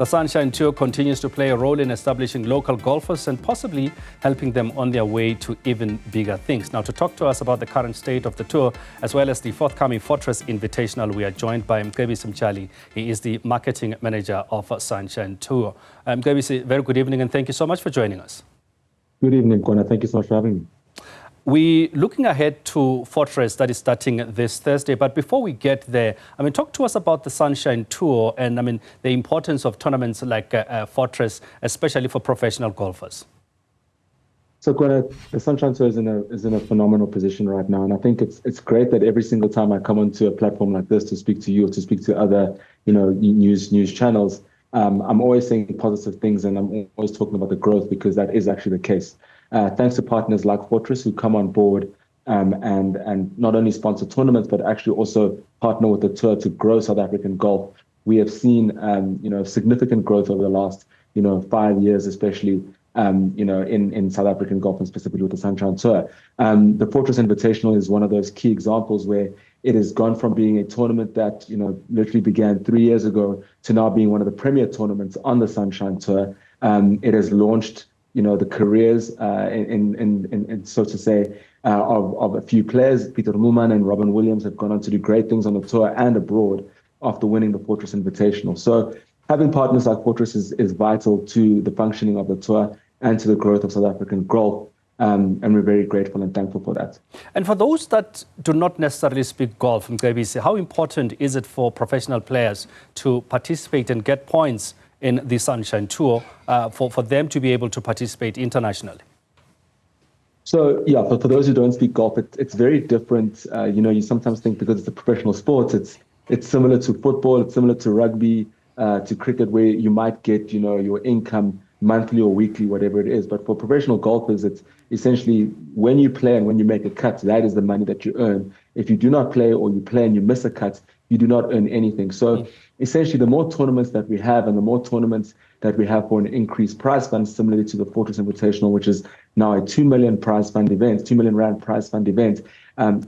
The Sunshine Tour continues to play a role in establishing local golfers and possibly helping them on their way to even bigger things. Now, to talk to us about the current state of the tour, as well as the forthcoming Fortress Invitational, we are joined by Mcebisi Mtshali. He is the marketing manager of Sunshine Tour. Mcebisi, very good evening, and thank you so much for joining us. Good evening, Kwena. Thank you so much for having me. We're looking ahead to Fortress that is starting this Thursday. But before we get there, talk to us about the Sunshine Tour and, the importance of tournaments like Fortress, especially for professional golfers. So, Kwena, the Sunshine Tour is in a phenomenal position right now. And I think it's great that every single time I come onto a platform like this to speak to you or to speak to other, news channels, I'm always saying positive things and I'm always talking about the growth because that is actually the case. Thanks to partners like Fortress who come on board and not only sponsor tournaments, but actually also partner with the tour to grow South African golf. We have seen, significant growth over the last, 5 years, especially, in South African golf and specifically with the Sunshine Tour. The Fortress Invitational is one of those key examples where it has gone from being a tournament that, literally began 3 years ago to now being one of the premier tournaments on the Sunshine Tour. It has launched the careers, in so to say, of a few players. Peter Mooman and Robin Williams have gone on to do great things on the tour and abroad after winning the Fortress Invitational. So having partners like Fortress is vital to the functioning of the tour and to the growth of South African golf. And we're very grateful and thankful for that. And for those that do not necessarily speak golf, Mcebisi, how important is it for professional players to participate and get points in the Sunshine Tour for them to be able to participate internationally? So, yeah, for those who don't speak golf, it's very different. You sometimes think because it's a professional sport, it's similar to football, it's similar to rugby, to cricket, where you might get, your income monthly or weekly, whatever it is. But for professional golfers, it's essentially when you play and when you make a cut, that is the money that you earn. If you do not play or you play and you miss a cut, you do not earn anything. So essentially, the more tournaments that we have and the more tournaments that we have for an increased prize fund, similarly to the Fortress Invitational, which is now a 2 million prize fund event, 2 million rand prize fund event,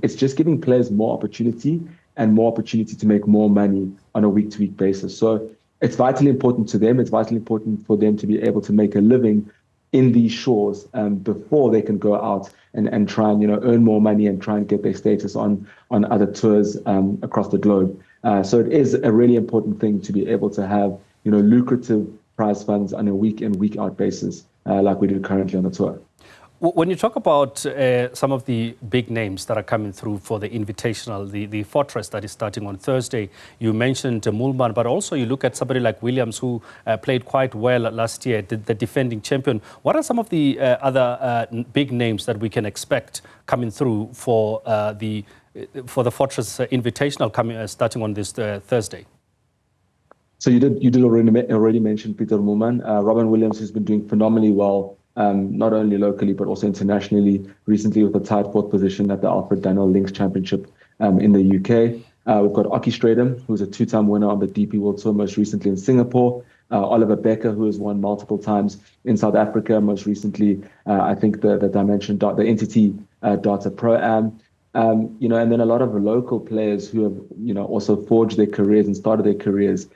it's just giving players more opportunity and more opportunity to make more money on a week-to-week basis. So it's vitally important to them. It's vitally important for them to be able to make a living in these shores before they can go out and try and earn more money and try and get their status on other tours across the globe. So it is a really important thing to be able to have lucrative prize funds on a week in, week out basis like we do currently on the tour. When you talk about some of the big names that are coming through for the Invitational, the Fortress that is starting on Thursday, you mentioned Mulman, but also you look at somebody like Williams who played quite well last year, the defending champion. What are some of the other big names that we can expect coming through for the Fortress Invitational starting on this Thursday? So you did already mention Peter Mooman. Robin Williams has been doing phenomenally well. Not only locally, but also internationally, recently with a tied fourth position at the Alfred Daniel Links Championship in the UK. We've got Ockie Stradham, who's a two-time winner on the DP World Tour, most recently in Singapore. Oliver Becker, who has won multiple times in South Africa, most recently, I think the Dimension, the NTT Data Pro-Am. And then a lot of local players who have, also forged their careers and started their careers,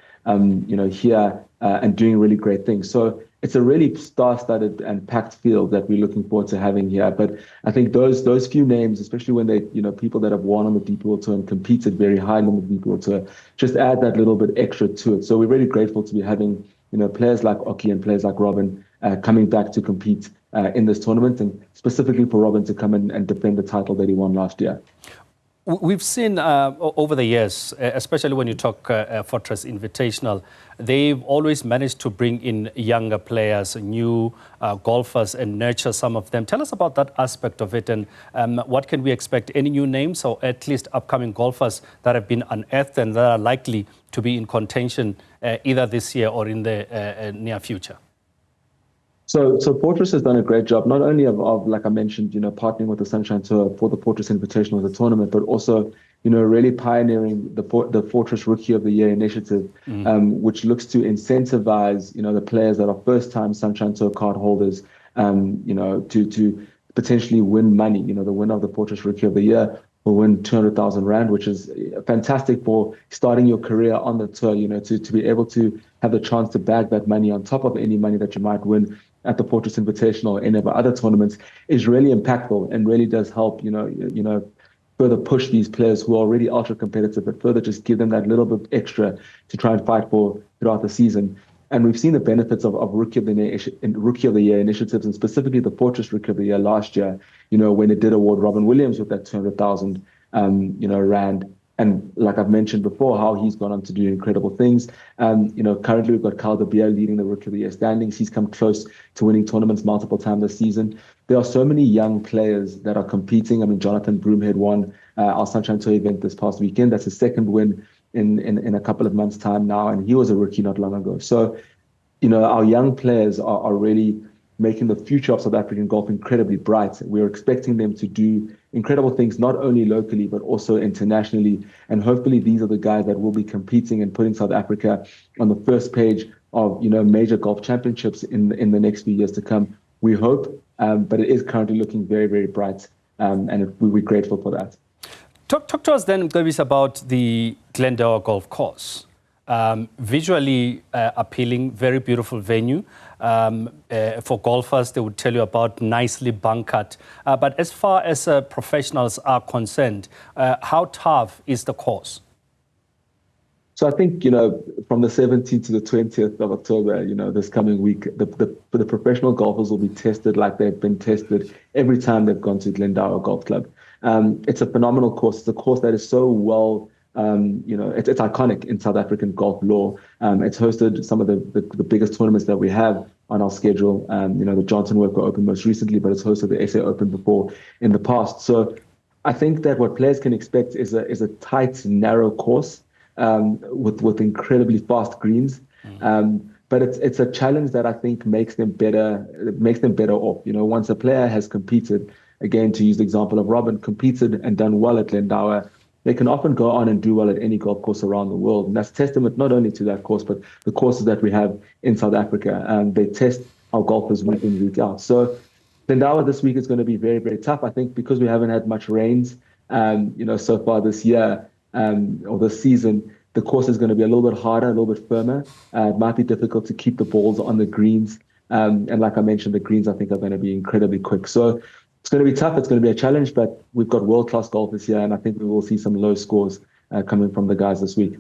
here and doing really great things. So it's a really star-studded and packed field that we're looking forward to having here. But I think those few names, especially when they, people that have won on the DP World Tour and competed very highly on the DP World Tour, just add that little bit extra to it. So we're really grateful to be having, players like Ockie and players like Robin coming back to compete in this tournament, and specifically for Robin to come and defend the title that he won last year. We've seen over the years, especially when you talk Fortress Invitational, they've always managed to bring in younger players, new golfers, and nurture some of them. Tell us about that aspect of it, and what can we expect? Any new names or at least upcoming golfers that have been unearthed and that are likely to be in contention either this year or in the near future? So Fortress has done a great job, not only of like I mentioned, partnering with the Sunshine Tour for the Fortress Invitational as a tournament, but also, really pioneering the Fortress Rookie of the Year initiative, which looks to incentivize, the players that are first-time Sunshine Tour card holders, to potentially win money. The winner of the Fortress Rookie of the Year will win 200,000 Rand, which is fantastic for starting your career on the tour, to be able to have the chance to bag that money on top of any money that you might win at the Fortress Invitational or any of our other tournaments is really impactful and really does help, further push these players who are already ultra competitive, but further just give them that little bit extra to try and fight for throughout the season. And we've seen the benefits of Rookie of the Year initiatives, and specifically the Fortress Rookie of the Year last year, when it did award Robin Williams with that 200,000, Rand. And like I've mentioned before, how he's gone on to do incredible things. Currently we've got Kyle De Beer leading the Rookie of the Year standings. He's come close to winning tournaments multiple times this season. There are so many young players that are competing. I mean, Jonathan Broomhead won our Sunshine Tour event this past weekend. That's his second win in a couple of months' time now, and he was a rookie not long ago. So, our young players are really making the future of South African golf incredibly bright. We're expecting them to do incredible things, not only locally, but also internationally. And hopefully these are the guys that will be competing and putting South Africa on the first page of, major golf championships in the next few years to come. We hope, but it is currently looking very, very bright. And we're grateful for that. Talk to us then, Mcebisi, about the Glendower Golf Course. Visually appealing, very beautiful venue. For golfers, they would tell you about nicely bunkered. But as far as professionals are concerned, how tough is the course? So I think, from the 17th to the 20th of October, this coming week, the professional golfers will be tested like they've been tested every time they've gone to Glendower Golf Club. It's a phenomenal course. It's a course that is so well, it's iconic in South African golf lore. It's hosted some of the biggest tournaments that we have on our schedule. The Johnson Walker Open most recently, but it's hosted the SA Open before in the past. So I think that what players can expect is a tight, narrow course with incredibly fast greens. But it's a challenge that I think makes them better off. Once a player has competed, again, to use the example of Robin, competed and done well at Glendower, they can often go on and do well at any golf course around the world. And that's testament not only to that course, but the courses that we have in South Africa. They test our golfers week in, week out. So Glendower this week is going to be very, very tough. I think because we haven't had much rains, so far this year or this season, the course is going to be a little bit harder, a little bit firmer. It might be difficult to keep the balls on the greens. And like I mentioned, the greens, I think, are going to be incredibly quick. So it's going to be tough. It's going to be a challenge, but we've got world-class golf this year, and I think we will see some low scores coming from the guys this week.